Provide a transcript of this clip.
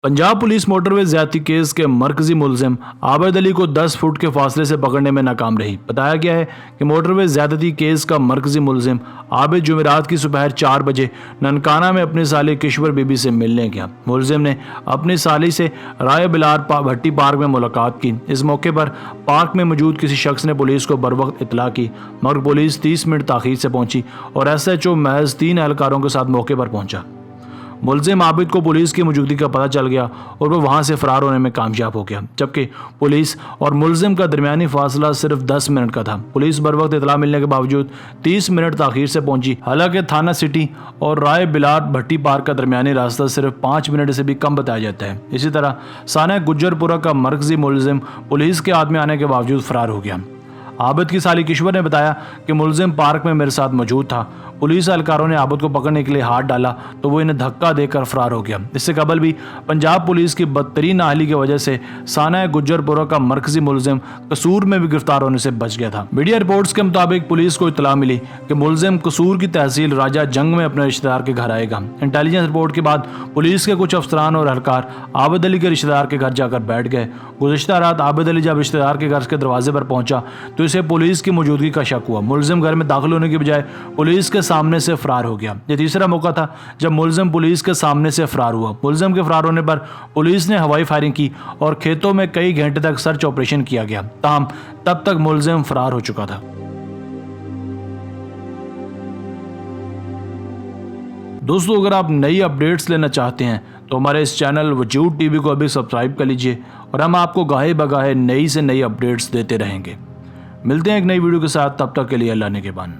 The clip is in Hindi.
पंजाब पुलिस मोटरवे ज्यादती केस के मरकजी मुलजिम आबिद अली को 10 फुट के फासले से पकड़ने में नाकाम रही। बताया गया है कि मोटरवे ज्यादती केस का मरकजी मुलजिम आबिद जुमेरात की सुबह 4 बजे ननकाना में अपनी साली किश्वर बीबी से मिलने गया। मुलजिम ने अपनी साली से राय बिलार भट्टी पार्क में मुलाकात की। इस मौके पर पार्क में मौजूद किसी शख्स ने पुलिस को बर वक्त इतला की, मगर पुलिस 30 मिनट ताखीर से पहुंची और SHO महज 3 एहलकारों के साथ मौके पर पहुंचा। मुलजिम आबिद को पुलिस की मौजूदगी का पता चल गया और वह वहां से फरार होने में कामयाब हो गया, जबकि पुलिस और मुलजिम का दरमियानी फासला सिर्फ 10 मिनट का था। पुलिस बर वक्त इतला मिलने के बावजूद 30 मिनट ताखीर से पहुंची। हालांकि थाना सिटी और राय बिलार भट्टी पार्क का दरमियानी रास्ता सिर्फ 5 मिनट से भी कम बताया जाता है। इसी तरह साना गुज्जरपुरा का मरकजी मुलजिम पुलिस के हाथ में आने के बावजूद फरार हो गया। आबिद की साली किश्वर ने बताया कि मुलजिम पार्क में मेरे साथ मौजूद था। पुलिस एहलकारों ने आबिद को पकड़ने के लिए हाथ डाला तो वो इन्हें धक्का देकर फरार हो गया। इससे कबल भी पंजाब पुलिस की बदतरीन नाअहली की वजह से साना गुज्जरपुरा का मरकजी मुलजिम कसूर में भी गिरफ्तार होने से बच गया था। मीडिया रिपोर्ट्स के मुताबिक पुलिस को इतला मिली कि मुलजिम कसूर की तहसील राजा जंग में अपने रिश्तेदार के घर आएगा। इंटेलिजेंस रिपोर्ट के बाद पुलिस के कुछ अफसरान और एहलकार आबिद अली के रिश्तेदार के घर जाकर बैठ गए। गुज़िश्ता रात आबिद अली जब रिश्तेदार के घर के दरवाजे पर पहुंचा तो इसे पुलिस की मौजूदगी का शक हुआ। मुलजिम घर में दाखिल होने की बजाय पुलिस के सामने से फरार हो गया। यह तीसरा मौका था जब मुलजिम पुलिस के सामने से फरार हुआ। मुलजिम के फरार होने पर पुलिस ने हवाई फायरिंग की और खेतों में कई घंटे तक सर्च ऑपरेशन किया गया। ताहम तब तक मुलजिम फरार हो चुका था। दोस्तों, अगर आप नई अपडेट्स लेना चाहते हैं तो हमारे इस चैनल वजूद टीवी को अभी सब्सक्राइब कर लीजिए और हम आपको गाहे बगाहे नई से नई अपडेट्स देते रहेंगे। मिलते हैं एक नई वीडियो के साथ, तब तक के लिए अल्लाह निगहबान।